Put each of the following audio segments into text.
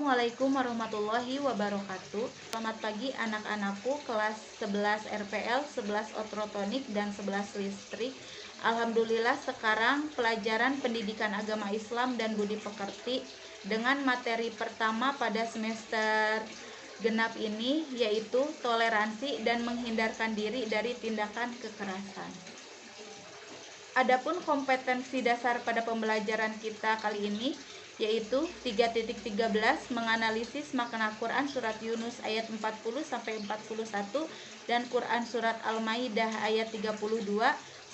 Assalamualaikum warahmatullahi wabarakatuh. Selamat pagi anak-anakku kelas 11 RPL, 11 Otrotonik, dan 11 Listrik. Alhamdulillah sekarang pelajaran pendidikan agama Islam dan budi pekerti dengan materi pertama pada semester genap ini, yaitu toleransi dan menghindarkan diri dari tindakan kekerasan. Adapun kompetensi dasar pada pembelajaran kita kali ini yaitu 3.13 menganalisis makna Quran surat Yunus ayat 40 sampai 41 dan Quran surat Al-Maidah ayat 32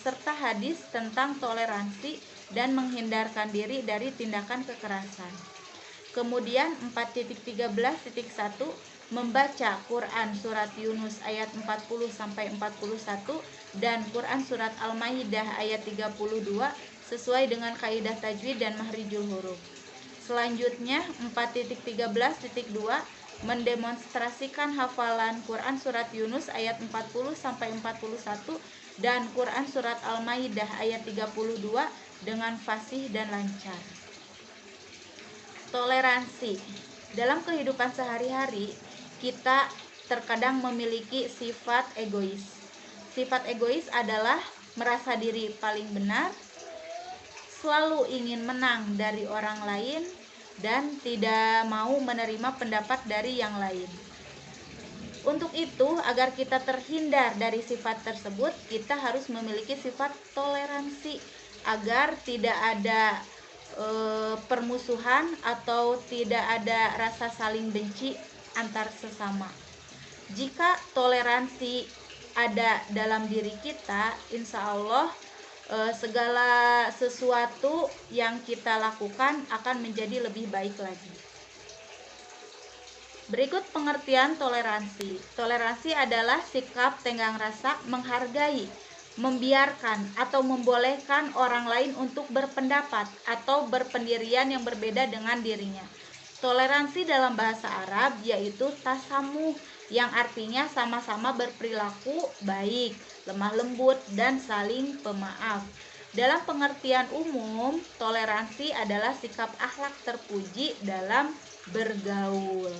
serta hadis tentang toleransi dan menghindarkan diri dari tindakan kekerasan. Kemudian 4.13.1 membaca Quran surat Yunus ayat 40 sampai 41 dan Quran surat Al-Maidah ayat 32 sesuai dengan kaidah tajwid dan mahrijul huruf. Selanjutnya 4.13.2 mendemonstrasikan hafalan Quran surat Yunus ayat 40 sampai 41 dan Quran surat Al-Maidah ayat 32 dengan fasih dan lancar. Toleransi. Dalam kehidupan sehari-hari, kita terkadang memiliki sifat egois. Sifat egois adalah merasa diri paling benar, selalu ingin menang dari orang lain, dan tidak mau menerima pendapat dari yang lain. Untuk itu, agar kita terhindar dari sifat tersebut, kita harus memiliki sifat toleransi agar tidak ada permusuhan atau tidak ada rasa saling benci antar sesama. Jika toleransi ada dalam diri kita, insya Allah segala sesuatu yang kita lakukan akan menjadi lebih baik lagi. Berikut pengertian toleransi. Toleransi adalah sikap tenggang rasa, menghargai, membiarkan atau membolehkan orang lain untuk berpendapat atau berpendirian yang berbeda dengan dirinya. Toleransi dalam bahasa Arab yaitu tasamuh, yang artinya sama-sama berperilaku baik, lemah lembut, dan saling pemaaf. Dalam pengertian umum, toleransi adalah sikap akhlak terpuji dalam bergaul.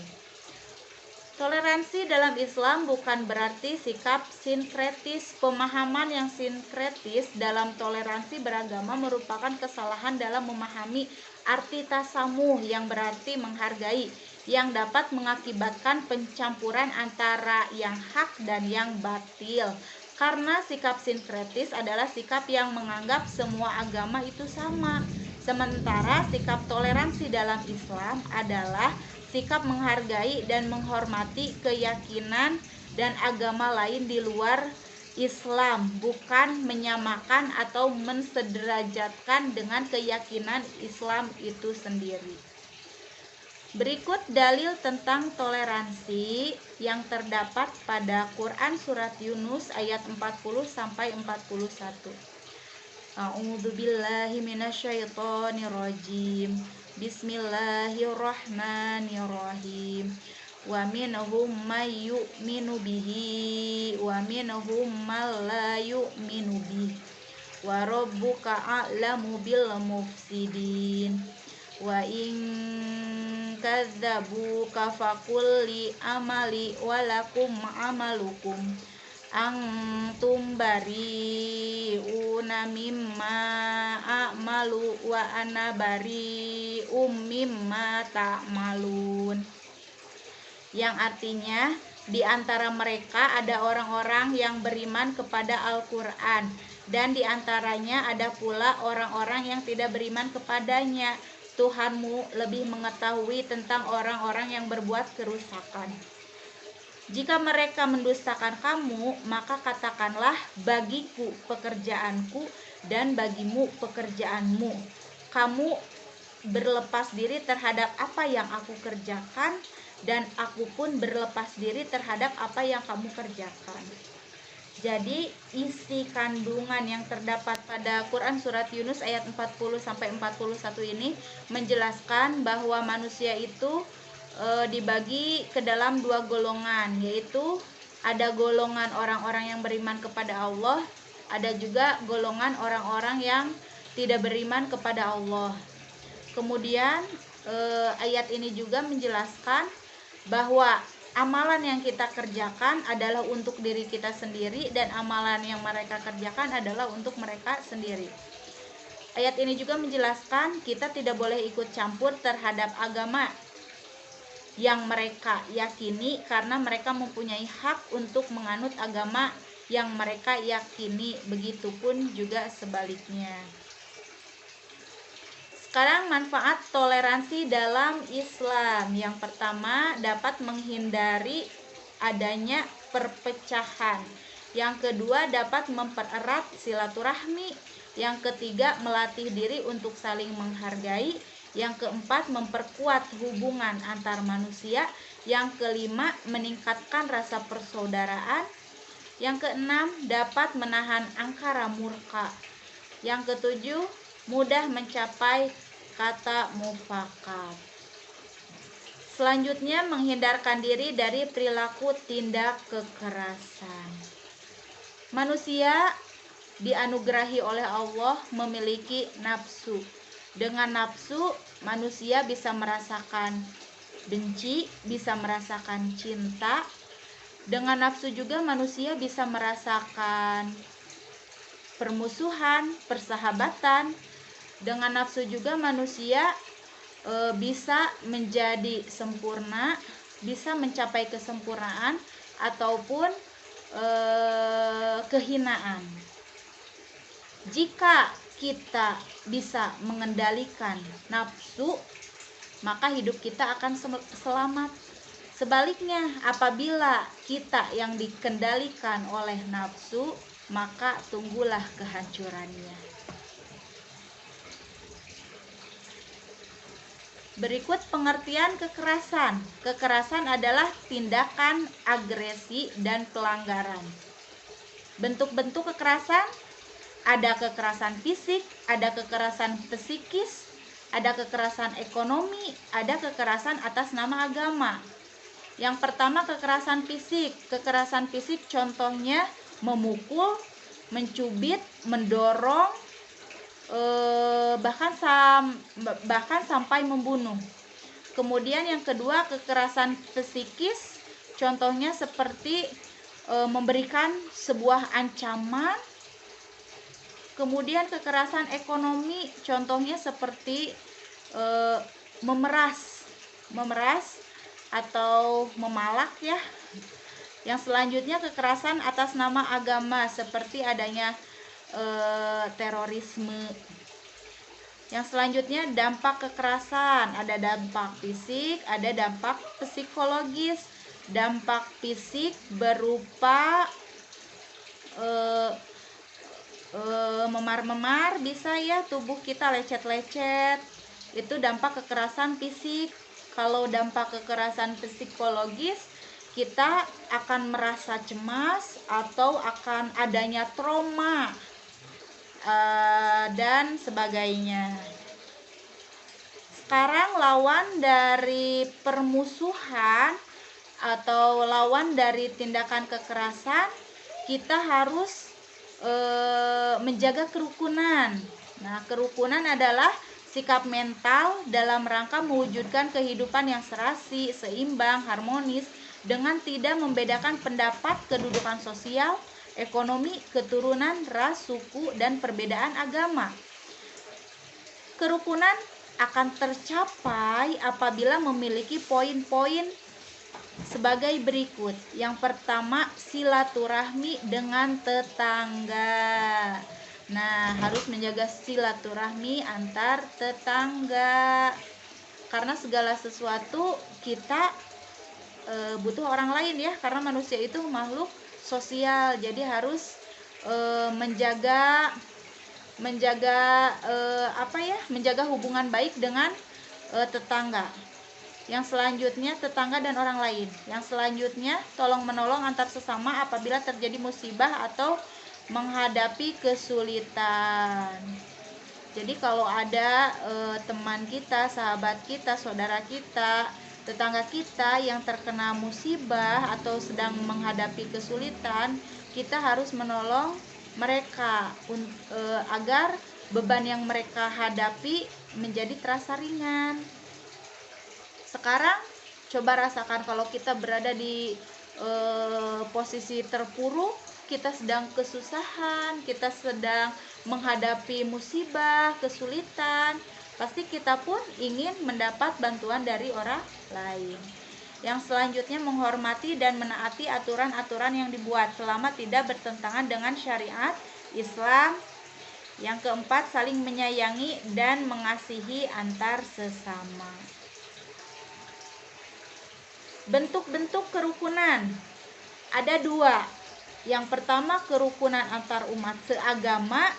Toleransi dalam Islam bukan berarti sikap sinkretis. Pemahaman yang sinkretis dalam toleransi beragama merupakan kesalahan dalam memahami arti tasamuh yang berarti menghargai, yang dapat mengakibatkan pencampuran antara yang hak dan yang batil. Karena sikap sinkretis adalah sikap yang menganggap semua agama itu sama. Sementara sikap toleransi dalam Islam adalah sikap menghargai dan menghormati keyakinan dan agama lain di luar Islam, bukan menyamakan atau mensederajatkan dengan keyakinan Islam itu sendiri. Berikut dalil tentang toleransi yang terdapat pada Quran surat Yunus ayat 40 sampai 41. A'udzubillahi minasyaitonirrajim. Bismillahirrahmanirrahim. Wa minhum may yu'minu bihi wa minhum man la yu'minu bihi. Wa rabbuka a'lamu bil mufsidin. Wa in kadzabuka faqul li amali walakum amalukum antum bari'una mimma a'malu wa ana bari'um mimma ta'malun. Yang artinya, di antara mereka ada orang-orang yang beriman kepada Al-Quran, dan di antaranya ada pula orang-orang yang tidak beriman kepadanya. Tuhanmu lebih mengetahui tentang orang-orang yang berbuat kerusakan. Jika mereka mendustakan kamu, maka katakanlah, bagiku pekerjaanku dan bagimu pekerjaanmu. Kamu berlepas diri terhadap apa yang aku kerjakan, dan aku pun berlepas diri terhadap apa yang kamu kerjakan. Jadi isi kandungan yang terdapat pada Quran surat Yunus ayat 40 sampai 41 ini menjelaskan bahwa manusia itu dibagi ke dalam dua golongan, yaitu ada golongan orang-orang yang beriman kepada Allah, ada juga golongan orang-orang yang tidak beriman kepada Allah. Kemudian ayat ini juga menjelaskan bahwa amalan yang kita kerjakan adalah untuk diri kita sendiri dan amalan yang mereka kerjakan adalah untuk mereka sendiri. Ayat ini juga menjelaskan kita tidak boleh ikut campur terhadap agama yang mereka yakini karena mereka mempunyai hak untuk menganut agama yang mereka yakini, begitupun juga sebaliknya. Sekarang manfaat toleransi dalam Islam. Yang pertama, dapat menghindari adanya perpecahan. Yang kedua, dapat mempererat silaturahmi. Yang ketiga, melatih diri untuk saling menghargai. Yang keempat, memperkuat hubungan antar manusia. Yang kelima, meningkatkan rasa persaudaraan. Yang keenam, dapat menahan angkara murka. Yang ketujuh, mudah mencapai kata mufakat. Selanjutnya, menghindarkan diri dari perilaku tindak kekerasan. Manusia dianugerahi oleh Allah memiliki nafsu. Dengan nafsu, manusia bisa merasakan benci, bisa merasakan cinta. Dengan nafsu juga manusia bisa merasakan permusuhan, persahabatan. Dengan nafsu juga manusia bisa menjadi sempurna, bisa mencapai kesempurnaan ataupun kehinaan. Jika kita bisa mengendalikan nafsu, maka hidup kita akan selamat. Sebaliknya, apabila kita yang dikendalikan oleh nafsu, maka tunggulah kehancurannya. Berikut pengertian kekerasan. Kekerasan adalah tindakan agresi dan pelanggaran. Bentuk-bentuk kekerasan, ada kekerasan fisik, ada kekerasan psikis, ada kekerasan ekonomi, ada kekerasan atas nama agama. Yang pertama, kekerasan fisik. Kekerasan fisik contohnya memukul, mencubit, mendorong, bahkan sampai membunuh. Kemudian yang kedua, kekerasan psikis, contohnya seperti memberikan sebuah ancaman. Kemudian kekerasan ekonomi, contohnya seperti memeras atau memalak ya. Yang selanjutnya, kekerasan atas nama agama, seperti adanya terorisme. Yang selanjutnya, dampak kekerasan, ada dampak fisik, ada dampak psikologis. Dampak fisik berupa memar-memar, bisa ya, tubuh kita lecet-lecet, itu dampak kekerasan fisik. Kalau dampak kekerasan psikologis, kita akan merasa cemas atau akan adanya trauma dan sebagainya. Sekarang lawan dari permusuhan atau lawan dari tindakan kekerasan, kita harus menjaga kerukunan. Nah, kerukunan adalah sikap mental dalam rangka mewujudkan kehidupan yang serasi, seimbang, harmonis, dengan tidak membedakan pendapat, kedudukan sosial, ekonomi, keturunan, ras, suku, dan perbedaan agama. Kerukunan akan tercapai apabila memiliki poin-poin sebagai berikut. Yang pertama, silaturahmi dengan tetangga. Nah, harus menjaga silaturahmi antar tetangga. Karena segala sesuatu kita butuh orang lain ya, karena manusia itu makhluk sosial. Jadi harus menjaga hubungan baik dengan tetangga. Yang selanjutnya, tetangga dan orang lain. Yang selanjutnya, tolong menolong antar sesama apabila terjadi musibah atau menghadapi kesulitan. Jadi kalau ada teman kita, sahabat kita, saudara kita, tetangga kita yang terkena musibah atau sedang menghadapi kesulitan, kita harus menolong mereka agar beban yang mereka hadapi menjadi terasa ringan. Sekarang coba rasakan kalau kita berada di posisi terpuruk, kita sedang kesusahan, kita sedang menghadapi musibah, kesulitan, pasti kita pun ingin mendapat bantuan dari orang lain. Yang selanjutnya, menghormati dan menaati aturan-aturan yang dibuat selama tidak bertentangan dengan syariat Islam. Yang keempat, saling menyayangi dan mengasihi antar sesama. Bentuk-bentuk kerukunan ada dua. Yang pertama, kerukunan antar umat seagama,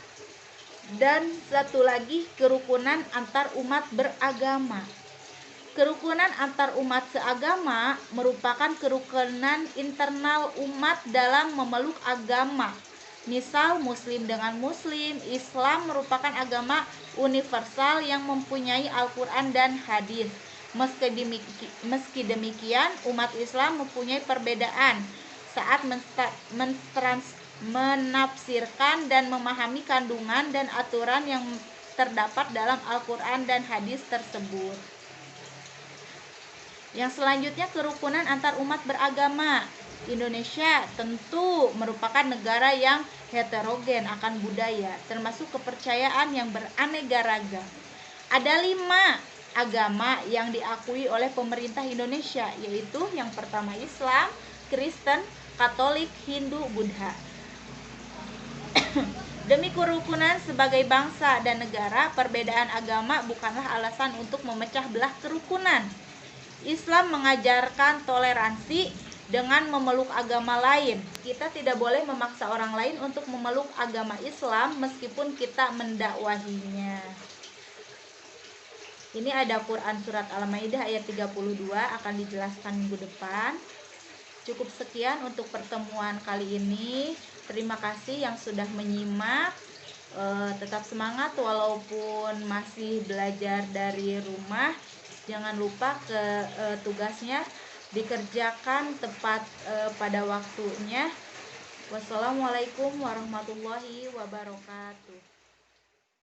dan satu lagi kerukunan antar umat beragama. Kerukunan antar umat seagama merupakan kerukunan internal umat dalam memeluk agama. Misal, Muslim dengan Muslim. Islam merupakan agama universal yang mempunyai Al-Quran dan hadis. Meski demikian, umat Islam mempunyai perbedaan saat menafsirkan dan memahami kandungan dan aturan yang terdapat dalam Al-Quran dan hadis tersebut. Yang selanjutnya, kerukunan antar umat beragama. Indonesia tentu merupakan negara yang heterogen akan budaya, termasuk kepercayaan yang beraneka ragam. Ada 5 agama yang diakui oleh pemerintah Indonesia, yaitu yang pertama Islam, Kristen, Katolik, Hindu, Buddha. Demi kerukunan sebagai bangsa dan negara, perbedaan agama bukanlah alasan untuk memecah belah kerukunan. Islam mengajarkan toleransi dengan memeluk agama lain. Kita tidak boleh memaksa orang lain untuk memeluk agama Islam meskipun kita mendakwahinya. Ini ada Quran surat Al-Maidah ayat 32, akan dijelaskan minggu depan. Cukup sekian untuk pertemuan kali ini. Terima kasih yang sudah menyimak. Tetap semangat walaupun masih belajar dari rumah. Jangan lupa tugasnya dikerjakan tepat pada waktunya. Wassalamualaikum warahmatullahi wabarakatuh.